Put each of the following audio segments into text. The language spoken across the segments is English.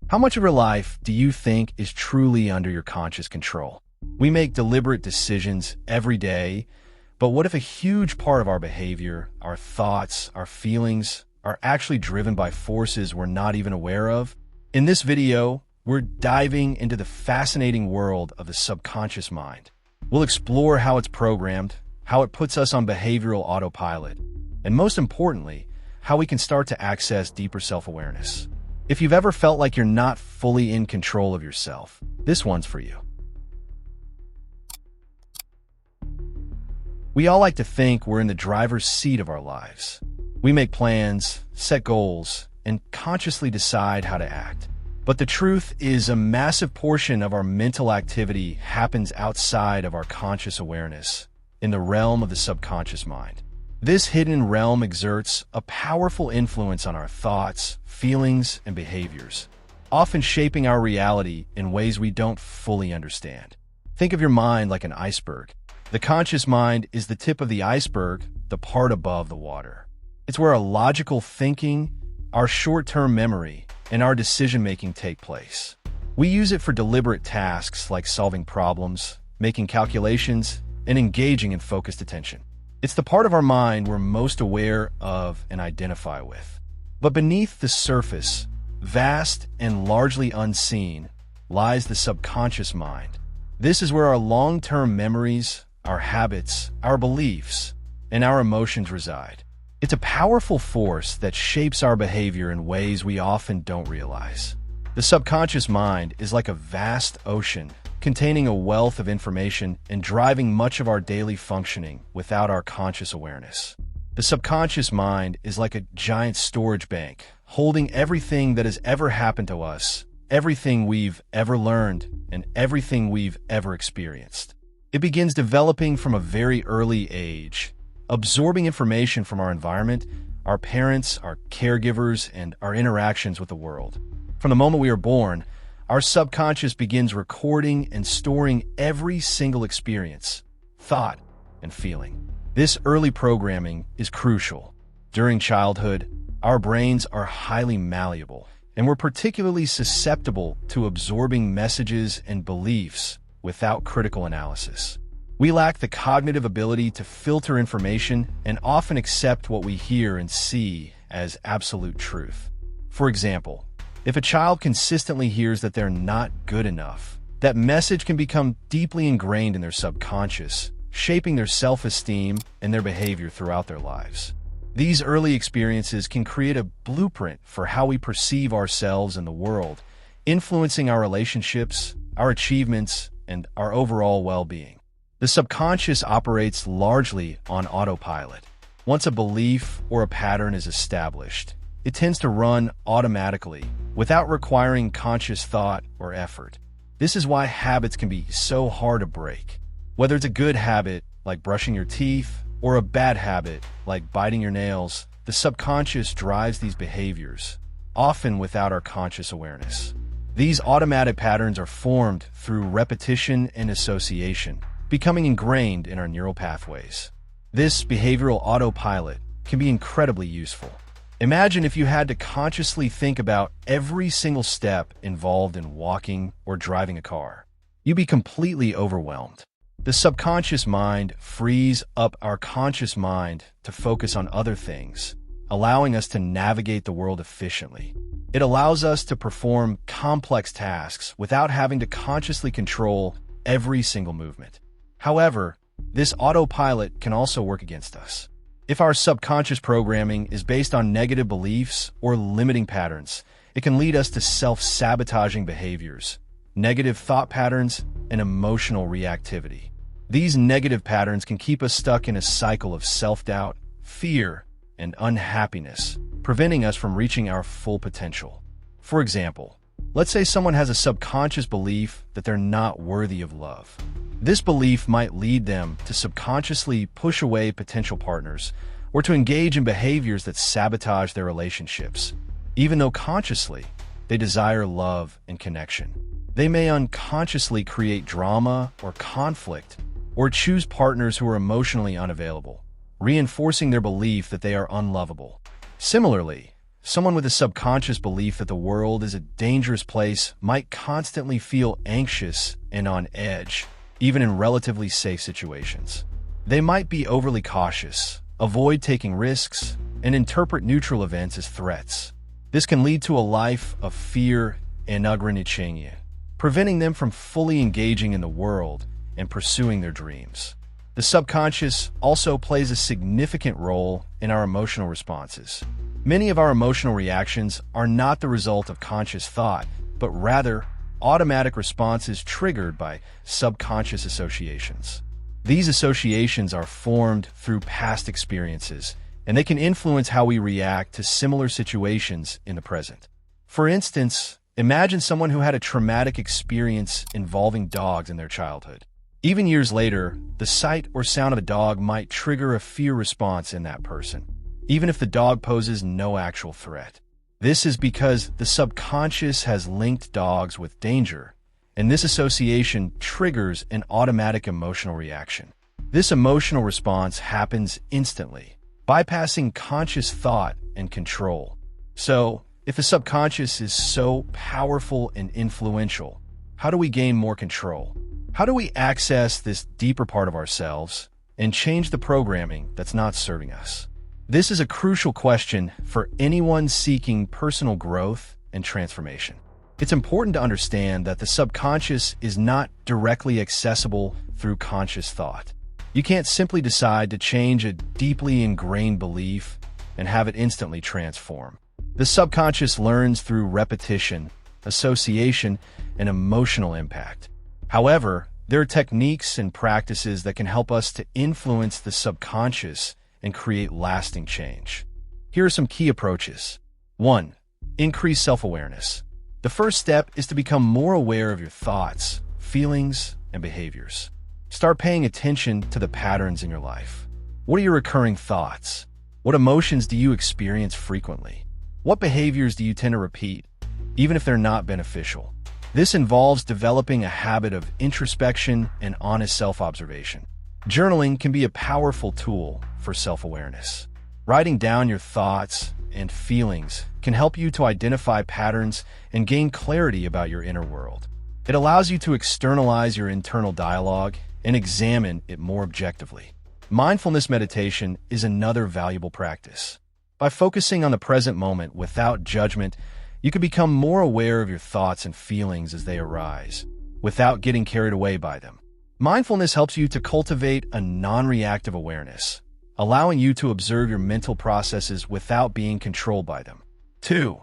How much of your life do you think is truly under your conscious control? We make deliberate decisions every day, but what if a huge part of our behavior, our thoughts, our feelings, are actually driven by forces we're not even aware of? In this video, we're diving into the fascinating world of the subconscious mind. We'll explore how it's programmed, how it puts us on behavioral autopilot, and most importantly, how we can start to access deeper self-awareness. If you've ever felt like you're not fully in control of yourself, this one's for you. We all like to think we're in the driver's seat of our lives. We make plans, set goals, and consciously decide how to act. But the truth is, a massive portion of our mental activity happens outside of our conscious awareness, in the realm of the subconscious mind. This hidden realm exerts a powerful influence on our thoughts, feelings, and behaviors, often shaping our reality in ways we don't fully understand. Think of your mind like an iceberg. The conscious mind is the tip of the iceberg, the part above the water. It's where our logical thinking, our short-term memory, and our decision-making take place. We use it for deliberate tasks like solving problems, making calculations, and engaging in focused attention. It's the part of our mind we're most aware of and identify with. But beneath the surface, vast and largely unseen, lies the subconscious mind. This is where our long-term memories, our habits, our beliefs, and our emotions reside. It's a powerful force that shapes our behavior in ways we often don't realize. The subconscious mind is like a vast ocean, containing a wealth of information and driving much of our daily functioning without our conscious awareness. The subconscious mind is like a giant storage bank, holding everything that has ever happened to us, everything we've ever learned, and everything we've ever experienced. It begins developing from a very early age, absorbing information from our environment, our parents, our caregivers, and our interactions with the world. From the moment we are born, our subconscious begins recording and storing every single experience, thought, and feeling. This early programming is crucial. During childhood, our brains are highly malleable, and we're particularly susceptible to absorbing messages and beliefs without critical analysis. We lack the cognitive ability to filter information and often accept what we hear and see as absolute truth. For example, if a child consistently hears that they're not good enough, that message can become deeply ingrained in their subconscious, shaping their self-esteem and their behavior throughout their lives. These early experiences can create a blueprint for how we perceive ourselves and the world, influencing our relationships, our achievements, and our overall well-being. The subconscious operates largely on autopilot. Once a belief or a pattern is established, it tends to run automatically, without requiring conscious thought or effort. This is why habits can be so hard to break. Whether it's a good habit, like brushing your teeth, or a bad habit, like biting your nails, the subconscious drives these behaviors, often without our conscious awareness. These automatic patterns are formed through repetition and association, becoming ingrained in our neural pathways. This behavioral autopilot can be incredibly useful. Imagine if you had to consciously think about every single step involved in walking or driving a car. You'd be completely overwhelmed. The subconscious mind frees up our conscious mind to focus on other things, allowing us to navigate the world efficiently. It allows us to perform complex tasks without having to consciously control every single movement. However, this autopilot can also work against us. If our subconscious programming is based on negative beliefs or limiting patterns, it can lead us to self-sabotaging behaviors, negative thought patterns, and emotional reactivity. These negative patterns can keep us stuck in a cycle of self-doubt, fear, and unhappiness, preventing us from reaching our full potential. For example, let's say someone has a subconscious belief that they're not worthy of love. This belief might lead them to subconsciously push away potential partners or to engage in behaviors that sabotage their relationships, even though consciously they desire love and connection. They may unconsciously create drama or conflict or choose partners who are emotionally unavailable, reinforcing their belief that they are unlovable. Similarly, Someone with a subconscious belief that the world is a dangerous place might constantly feel anxious and on edge, even in relatively safe situations. They might be overly cautious, avoid taking risks, and interpret neutral events as threats. This can lead to a life of fear and ограничения, preventing them from fully engaging in the world and pursuing their dreams. The subconscious also plays a significant role in our emotional responses. Many of our emotional reactions are not the result of conscious thought, but rather automatic responses triggered by subconscious associations. These associations are formed through past experiences, and they can influence how we react to similar situations in the present. For instance, imagine someone who had a traumatic experience involving dogs in their childhood. Even years later, the sight or sound of a dog might trigger a fear response in that person, even if the dog poses no actual threat. This is because the subconscious has linked dogs with danger, and this association triggers an automatic emotional reaction. This emotional response happens instantly, bypassing conscious thought and control. So, if the subconscious is so powerful and influential, how do we gain more control? How do we access this deeper part of ourselves and change the programming that's not serving us? This is a crucial question for anyone seeking personal growth and transformation. It's important to understand that the subconscious is not directly accessible through conscious thought. You can't simply decide to change a deeply ingrained belief and have it instantly transform. The subconscious learns through repetition, association, and emotional impact. However, there are techniques and practices that can help us to influence the subconscious and create lasting change. Here are some key approaches. 1. Increase self-awareness. The first step is to become more aware of your thoughts, feelings, and behaviors. Start paying attention to the patterns in your life. What are your recurring thoughts? What emotions do you experience frequently? What behaviors do you tend to repeat, even if they're not beneficial? This involves developing a habit of introspection and honest self-observation. Journaling can be a powerful tool for self-awareness. Writing down your thoughts and feelings can help you to identify patterns and gain clarity about your inner world. It allows you to externalize your internal dialogue and examine it more objectively. Mindfulness meditation is another valuable practice. By focusing on the present moment without judgment, you can become more aware of your thoughts and feelings as they arise, without getting carried away by them. Mindfulness helps you to cultivate a non-reactive awareness, allowing you to observe your mental processes without being controlled by them. 2.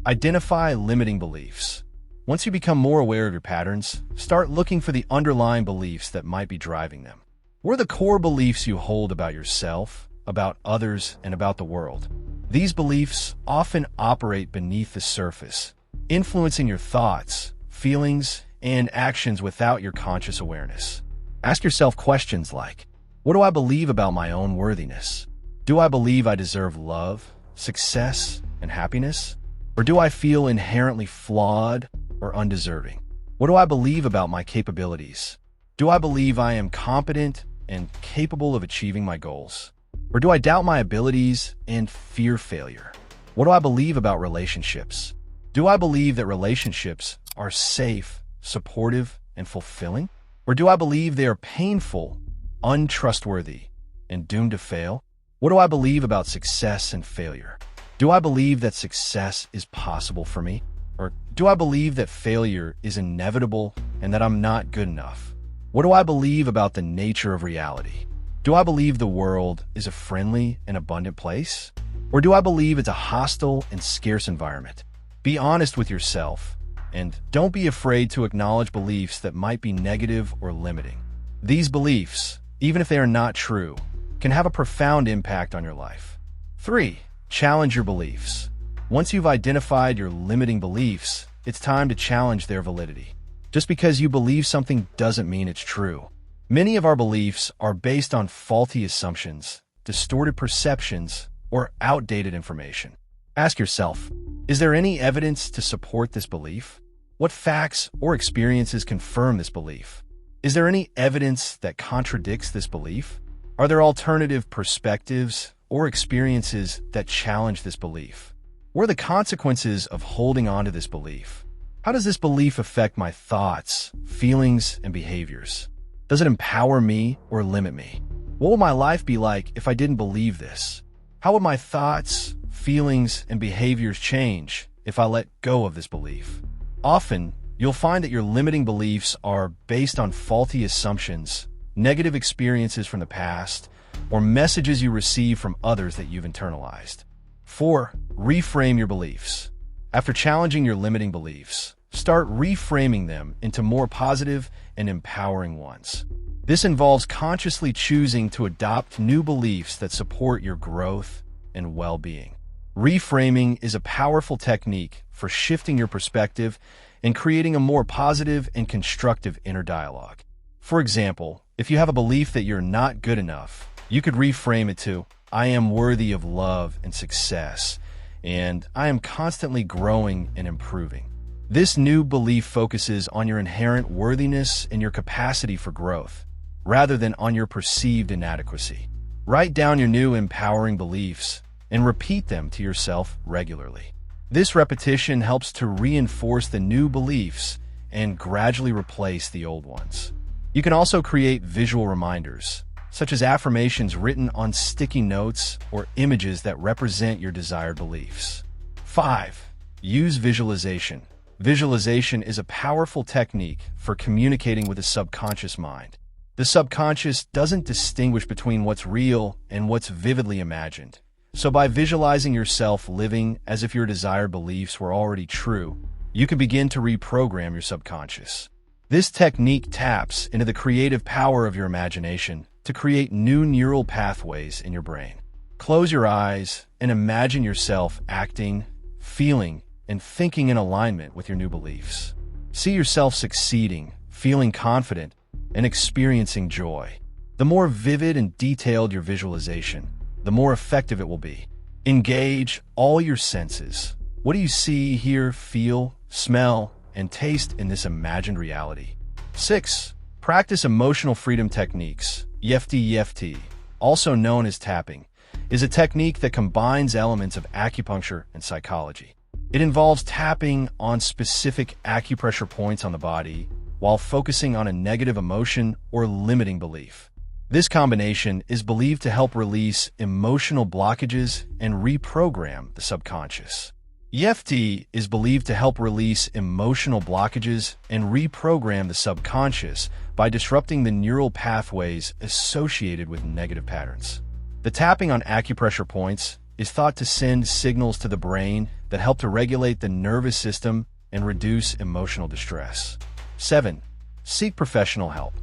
Identify limiting beliefs. Once you become more aware of your patterns, start looking for the underlying beliefs that might be driving them. What are the core beliefs you hold about yourself, about others, and about the world? These beliefs often operate beneath the surface, influencing your thoughts, feelings, and actions without your conscious awareness. Ask yourself questions like, what do I believe about my own worthiness? Do I believe I deserve love, success, and happiness? Or do I feel inherently flawed or undeserving? What do I believe about my capabilities? Do I believe I am competent and capable of achieving my goals? Or do I doubt my abilities and fear failure? What do I believe about relationships? Do I believe that relationships are safe, supportive, and fulfilling? Or do I believe they are painful, untrustworthy, and doomed to fail? What do I believe about success and failure? Do I believe that success is possible for me? Or do I believe that failure is inevitable and that I'm not good enough? What do I believe about the nature of reality? Do I believe the world is a friendly and abundant place? Or do I believe it's a hostile and scarce environment? Be honest with yourself, and don't be afraid to acknowledge beliefs that might be negative or limiting. These beliefs, even if they are not true, can have a profound impact on your life. 3. Challenge your beliefs. Once you've identified your limiting beliefs, it's time to challenge their validity. Just because you believe something doesn't mean it's true. Many of our beliefs are based on faulty assumptions, distorted perceptions, or outdated information. Ask yourself, is there any evidence to support this belief? What facts or experiences confirm this belief? Is there any evidence that contradicts this belief? Are there alternative perspectives or experiences that challenge this belief? What are the consequences of holding on to this belief? How does this belief affect my thoughts, feelings, and behaviors? Does it empower me or limit me? What would my life be like if I didn't believe this? How would my thoughts, feelings, and behaviors change if I let go of this belief? Often, you'll find that your limiting beliefs are based on faulty assumptions, negative experiences from the past, or messages you receive from others that you've internalized. 4. Reframe your beliefs. After challenging your limiting beliefs, start reframing them into more positive and empowering ones. This involves consciously choosing to adopt new beliefs that support your growth and well-being. Reframing is a powerful technique for shifting your perspective and creating a more positive and constructive inner dialogue. For example, if you have a belief that you're not good enough, you could reframe it to, I am worthy of love and success, and I am constantly growing and improving. This new belief focuses on your inherent worthiness and your capacity for growth, rather than on your perceived inadequacy. Write down your new empowering beliefs and repeat them to yourself regularly. This repetition helps to reinforce the new beliefs and gradually replace the old ones. You can also create visual reminders, such as affirmations written on sticky notes or images that represent your desired beliefs. 5. Use visualization. Visualization is a powerful technique for communicating with the subconscious mind. The subconscious doesn't distinguish between what's real and what's vividly imagined. So by visualizing yourself living as if your desired beliefs were already true, you can begin to reprogram your subconscious. This technique taps into the creative power of your imagination to create new neural pathways in your brain. Close your eyes and imagine yourself acting, feeling, and thinking in alignment with your new beliefs. See yourself succeeding, feeling confident, and experiencing joy. The more vivid and detailed your visualization, the more effective it will be. Engage all your senses. What do you see, hear, feel, smell, and taste in this imagined reality? 6. Practice emotional freedom techniques. EFT, also known as tapping, is a technique that combines elements of acupuncture and psychology. It involves tapping on specific acupressure points on the body while focusing on a negative emotion or limiting belief. This combination is believed to help release emotional blockages and reprogram the subconscious. EFT is believed to help release emotional blockages and reprogram the subconscious by disrupting the neural pathways associated with negative patterns. The tapping on acupressure points is thought to send signals to the brain that help to regulate the nervous system and reduce emotional distress. 7. Seek professional help.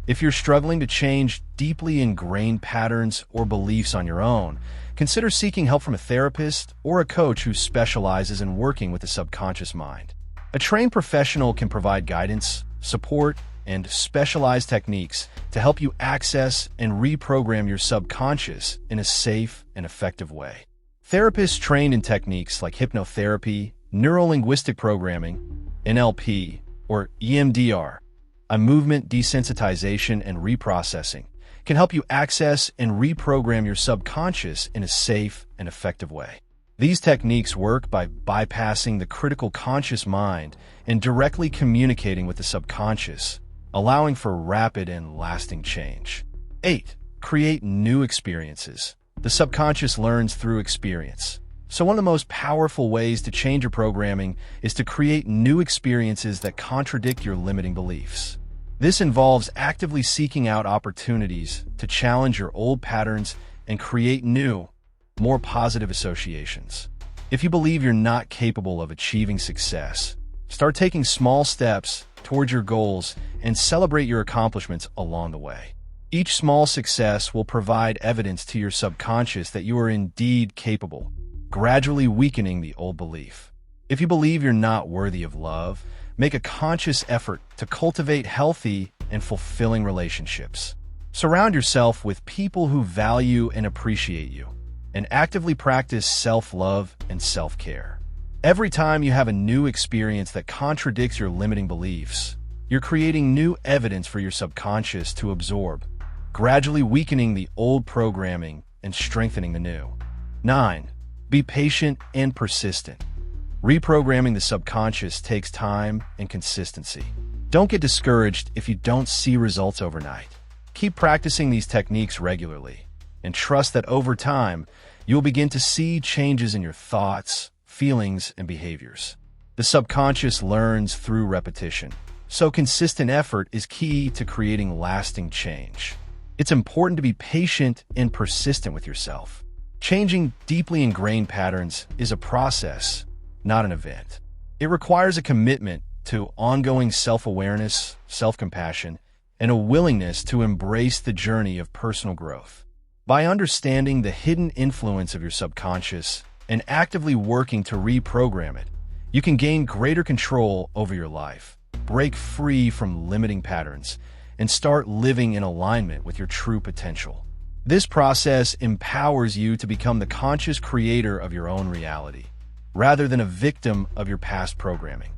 If you're struggling to change deeply ingrained patterns or beliefs on your own, consider seeking help from a therapist or a coach who specializes in working with the subconscious mind. A trained professional can provide guidance, support, and specialized techniques to help you access and reprogram your subconscious in a safe and effective way. Therapists trained in techniques like hypnotherapy, neuro-linguistic programming, NLP, or EMDR, a movement desensitization and reprocessing, can help you access and reprogram your subconscious in a safe and effective way. These techniques work by bypassing the critical conscious mind and directly communicating with the subconscious, allowing for rapid and lasting change. 8. Create new experiences. The subconscious learns through experience. So one of the most powerful ways to change your programming is to create new experiences that contradict your limiting beliefs. This involves actively seeking out opportunities to challenge your old patterns and create new, more positive associations. If you believe you're not capable of achieving success, start taking small steps towards your goals and celebrate your accomplishments along the way. Each small success will provide evidence to your subconscious that you are indeed capable, gradually weakening the old belief. If you believe you're not worthy of love, make a conscious effort to cultivate healthy and fulfilling relationships. Surround yourself with people who value and appreciate you, and actively practice self-love and self-care. Every time you have a new experience that contradicts your limiting beliefs, you're creating new evidence for your subconscious to absorb, gradually weakening the old programming and strengthening the new. 9. Be patient and persistent. Reprogramming the subconscious takes time and consistency. Don't get discouraged if you don't see results overnight. Keep practicing these techniques regularly, and trust that over time, you'll begin to see changes in your thoughts, feelings, and behaviors. The subconscious learns through repetition, so consistent effort is key to creating lasting change. It's important to be patient and persistent with yourself. Changing deeply ingrained patterns is a process, not an event. It requires a commitment to ongoing self-awareness, self-compassion, and a willingness to embrace the journey of personal growth. By understanding the hidden influence of your subconscious and actively working to reprogram it, you can gain greater control over your life, break free from limiting patterns, and start living in alignment with your true potential. This process empowers you to become the conscious creator of your own reality, rather than a victim of your past programming.